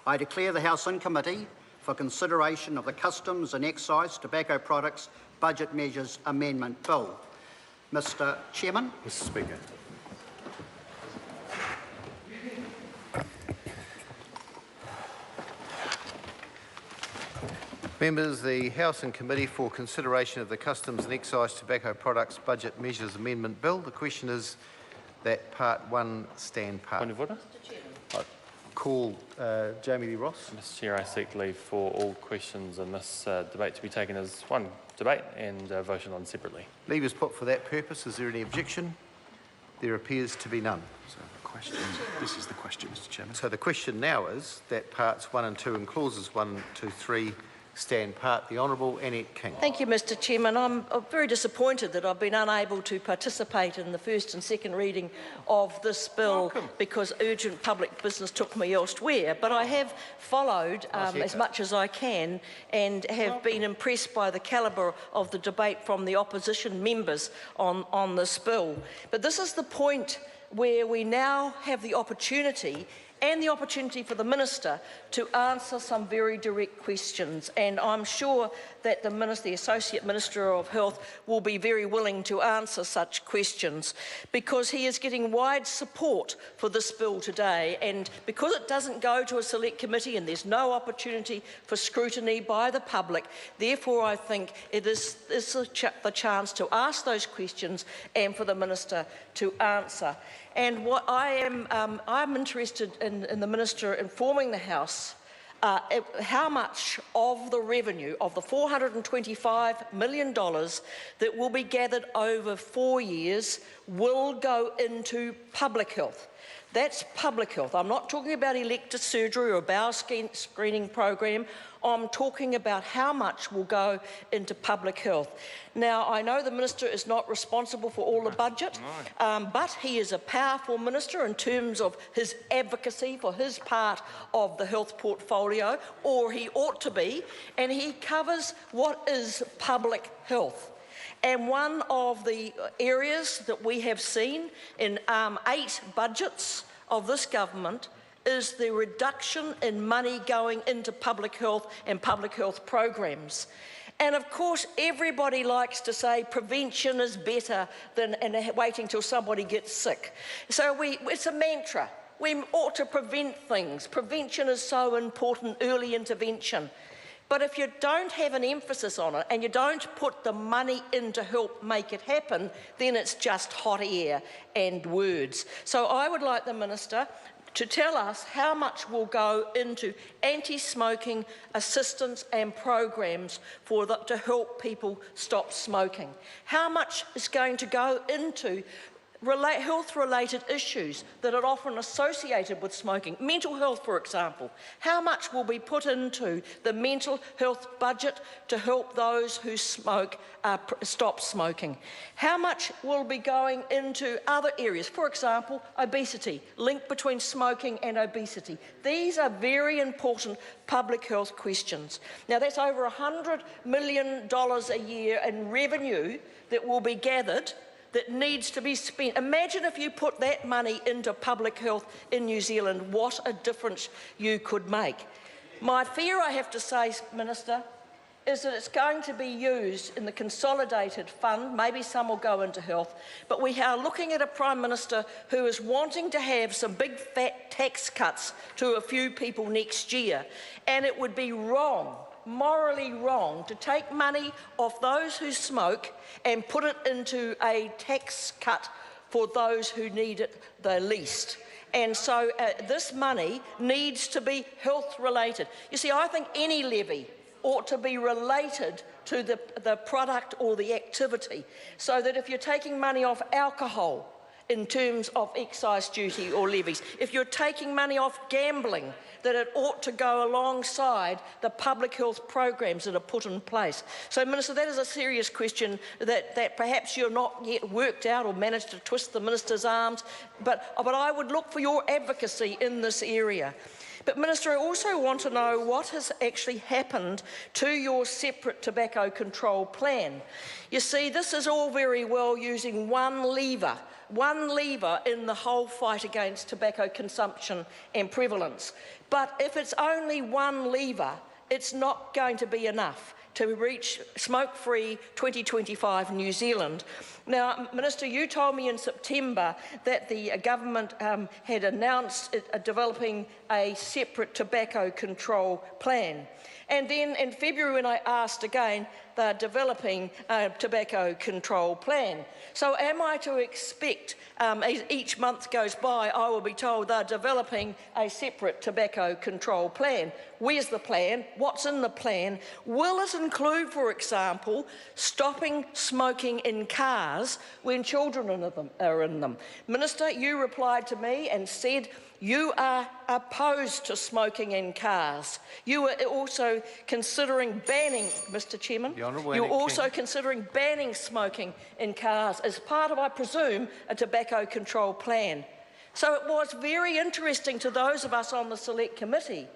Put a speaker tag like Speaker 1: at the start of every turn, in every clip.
Speaker 1: I declare the House in committee for consideration of the Customs and Excise Tobacco Products Budget Measures Amendment Bill. Mr Chairman.
Speaker 2: Mr Speaker. Members, the House and Committee for consideration of the Customs and Excise Tobacco Products Budget Measures Amendment Bill. The question is that Part 1 stand part.
Speaker 3: Point of order.
Speaker 2: I call Jami-Lee Ross.
Speaker 3: Mr Chair, I seek leave for all questions in this debate to be taken as one debate and voted on separately.
Speaker 2: Leave is put for that purpose. Is there any objection? There appears to be none.
Speaker 4: So the question, this is the question, Mr Chairman.
Speaker 2: So the question now is that Parts 1 and 2 and clauses 1, 2, 3 stand part. The Honourable Annette King.
Speaker 5: Thank you, Mr Chairman. I'm very disappointed that I've been unable to participate in the first and second reading of this bill because urgent public business took me elsewhere. But I have followed as much as I can and have been impressed by the calibre of the debate from the opposition members on this bill. But this is the point where we now have the opportunity for the Minister to answer some very direct questions. And I'm sure that the Associate Minister of Health will be very willing to answer such questions because he is getting wide support for this bill today. And because it doesn't go to a select committee and there's no opportunity for scrutiny by the public, therefore I think it is the chance to ask those questions and for the Minister to answer. And what I'm interested in the Minister informing the House how much of the revenue of the $425 million that will be gathered over 4 years will go into public health. That's public health. I'm not talking about elective surgery or a bowel screening program. I'm talking about how much will go into public health. Now, I know the Minister is not responsible for all the budget, but he is a powerful Minister in terms of his advocacy for his part of the health portfolio, or he ought to be, and he covers what is public health. And one of the areas that we have seen in 8 budgets of this government is the reduction in money going into public health and public health programs. And of course, everybody likes to say prevention is better than waiting till somebody gets sick. So it's a mantra. We ought to prevent things. Prevention is so important, early intervention. But if you don't have an emphasis on it and you don't put the money in to help make it happen, then it's just hot air and words. So I would like the Minister to tell us how much will go into anti-smoking assistance and programs to help people stop smoking. How much is going to go into health-related issues that are often associated with smoking. Mental health, for example. How much will be put into the mental health budget to help those who smoke stop smoking? How much will be going into other areas? For example, obesity, link between smoking and obesity. These are very important public health questions. Now, that's over $100 million a year in revenue that will be gathered that needs to be spent. Imagine if you put that money into public health in New Zealand, what a difference you could make. My fear, I have to say, Minister, is that it's going to be used in the consolidated fund. Maybe some will go into health, but we are looking at a Prime Minister who is wanting to have some big fat tax cuts to a few people next year, and it would be wrong, morally wrong, to take money off those who smoke and put it into a tax cut for those who need it the least. And so this money needs to be health related. You see, I think any levy ought to be related to the product or the activity, so that if you're taking money off alcohol in terms of excise duty or levies, if you're taking money off gambling, that it ought to go alongside the public health programs that are put in place. So, Minister, that is a serious question that perhaps you're not yet worked out or managed to twist the Minister's arms, but I would look for your advocacy in this area. But Minister, I also want to know what has actually happened to your separate tobacco control plan. You see, this is all very well using one lever in the whole fight against tobacco consumption and prevalence. But if it's only one lever, it's not going to be enough to reach smoke-free 2025 New Zealand. Now, Minister, you told me in September that the government had announced developing a separate tobacco control plan. And then in February, when I asked again, they're developing a tobacco control plan. So am I to expect, as each month goes by, I will be told they're developing a separate tobacco control plan? Where's the plan? What's in the plan? Will it include, for example, stopping smoking in cars when children are in them? Minister, you replied to me and said you are opposed to smoking in cars. You are also considering banning, Mr. Chairman, you're also considering banning smoking in cars as part of, I presume, a tobacco control plan. So it was very interesting to those of us on the Select Committee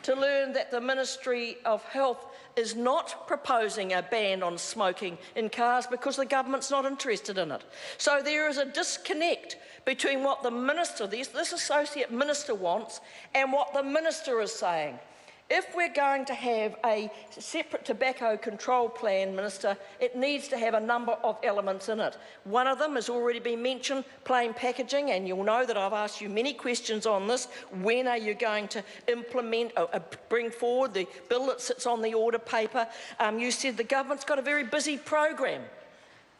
Speaker 5: to learn that the Ministry of Health is not proposing a ban on smoking in cars because the government's not interested in it. So there is a disconnect between what the Minister, this Associate Minister wants, and what the Minister is saying. If we're going to have a separate tobacco control plan, Minister, it needs to have a number of elements in it. One of them has already been mentioned, plain packaging, and you'll know that I've asked you many questions on this. When are you going to implement, bring forward the bill that sits on the order paper? You said the government's got a very busy program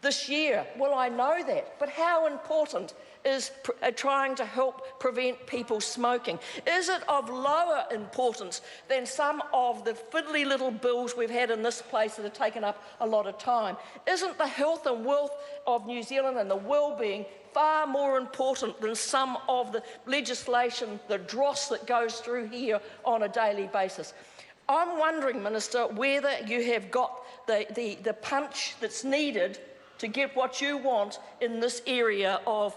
Speaker 5: this year. Well, I know that, but how important is trying to help prevent people smoking? Is it of lower importance than some of the fiddly little bills we've had in this place that have taken up a lot of time? Isn't the health and wealth of New Zealand and the well-being far more important than some of the legislation, the dross that goes through here on a daily basis? I'm wondering, Minister, whether you have got the punch that's needed to get what you want in this area of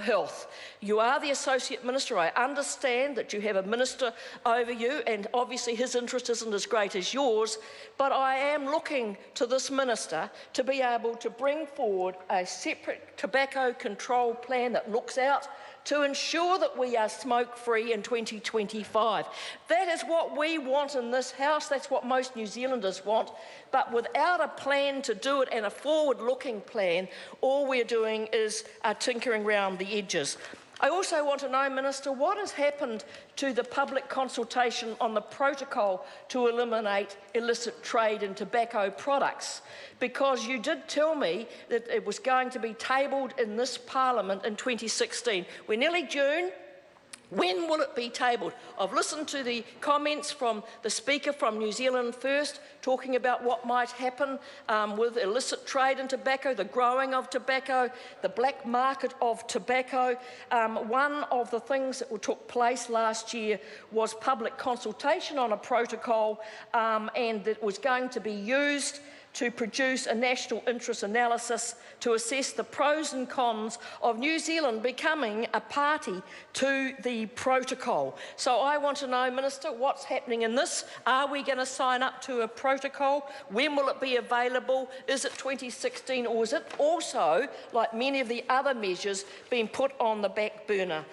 Speaker 5: health. You are the Associate Minister. I understand that you have a minister over you, and obviously his interest isn't as great as yours, but I am looking to this minister to be able to bring forward a separate tobacco control plan that looks out to ensure that we are smoke-free in 2025. That is what we want in this House. That's what most New Zealanders want. But without a plan to do it and a forward-looking plan, all we're doing is tinkering around the edges. I also want to know, Minister, what has happened to the public consultation on the protocol to eliminate illicit trade in tobacco products? Because you did tell me that it was going to be tabled in this Parliament in 2016. We're nearly June. When will it be tabled? I've listened to the comments from the Speaker from New Zealand First, talking about what might happen with illicit trade in tobacco, the growing of tobacco, the black market of tobacco. One of the things that took place last year was public consultation on a protocol, and it was going to be used to produce a national interest analysis to assess the pros and cons of New Zealand becoming a party to the protocol. So I want to know, Minister, what's happening in this? Are we going to sign up to a protocol? When will it be available? Is it 2016, or is it also, like many of the other measures, being put on the back burner?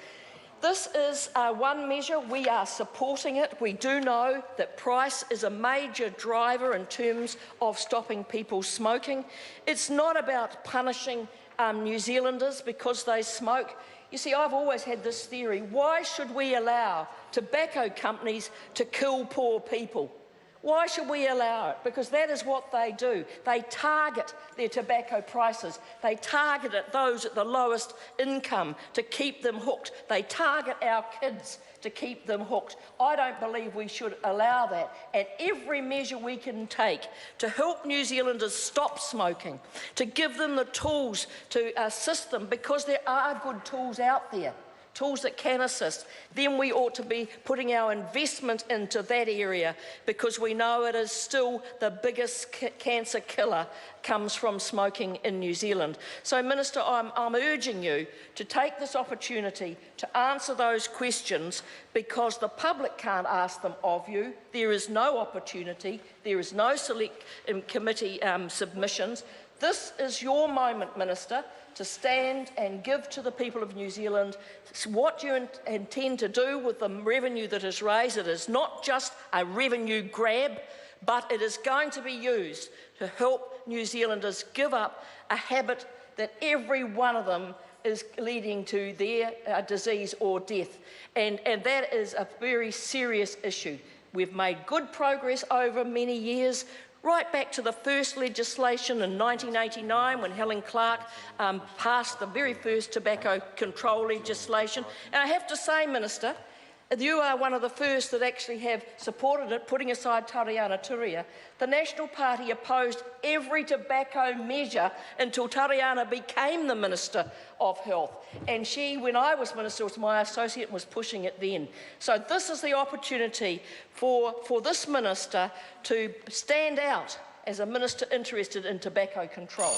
Speaker 5: This is one measure. We are supporting it. We do know that price is a major driver in terms of stopping people smoking. It's not about punishing New Zealanders because they smoke. You see, I've always had this theory. Why should we allow tobacco companies to kill poor people? Why should we allow it? Because that is what they do. They target their tobacco prices. They target those at the lowest income to keep them hooked. They target our kids to keep them hooked. I don't believe we should allow that. And every measure we can take to help New Zealanders stop smoking, to give them the tools to assist them, because there are good tools out there tools that can assist, then we ought to be putting our investment into that area, because we know it is still the biggest cancer killer comes from smoking in New Zealand. So, Minister, I'm urging you to take this opportunity to answer those questions, because the public can't ask them of you. There is no opportunity. There is no select committee submissions. This is your moment, Minister, to stand and give to the people of New Zealand what you intend to do with the revenue that is raised. It is not just a revenue grab, but it is going to be used to help New Zealanders give up a habit that every one of them is leading to their disease or death. And that is a very serious issue. We've made good progress over many years, right back to the first legislation in 1989 when Helen Clark passed the very first tobacco control legislation. And I have to say, Minister, you are one of the first that actually have supported it, putting aside Tariana Turia. The National Party opposed every tobacco measure until Tariana became the Minister of Health. And she, when I was Minister, was my associate and was pushing it then. So this is the opportunity for this Minister to stand out as a Minister interested in tobacco control.